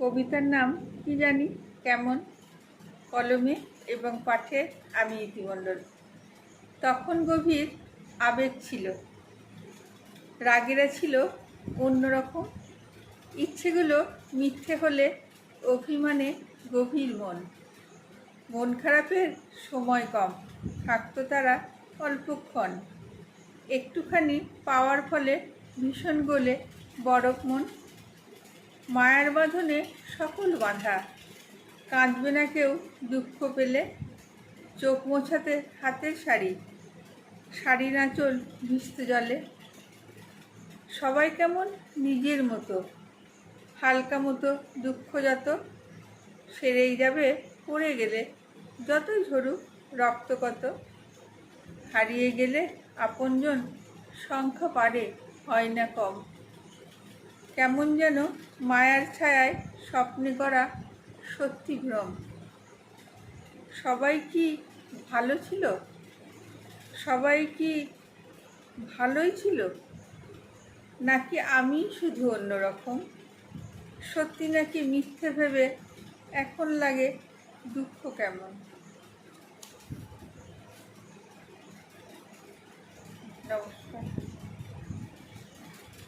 কবিতার নাম কি জানি কেমন, কলমে এবং পাঠে আমি ইতিমণ্ডল। তখন গভীর আবেগ ছিল, রাগেরা ছিল অন্যরকম, ইচ্ছেগুলো মিথ্যে হলে অভিমানে গভীর মন খারাপের সময় কম, থাকতো তারা অল্পক্ষণ, একটুখানি পাওয়ার ফলে ভীষণ গলে বরফ মন। মায়ার বাঁধনে সকল বাঁধা, কাঁদবে না কেউ দুঃখ পেলে, চোখ মোছাতে হাতের শাড়ির আঁচল ভিজতে জলে। সবাই কেমন নিজের মতো, হালকা মতো দুঃখ যত সেরেই যাবে পড়ে গেলে, যতই ঝরুক রক্ত কত। হারিয়ে গেলে আপনজন সংখ্যা পারে হয় না কম, কেমন যেন মায়ার ছায়ায় স্বপ্নে করা সত্যি ভ্রম। সবাই কি ভালো ছিল? সবাই কি ভালোই ছিল, নাকি আমি শুধু অন্যরকম? সত্যি নাকি মিথ্যে ভেবে এখন লাগে দুঃখ কেমন।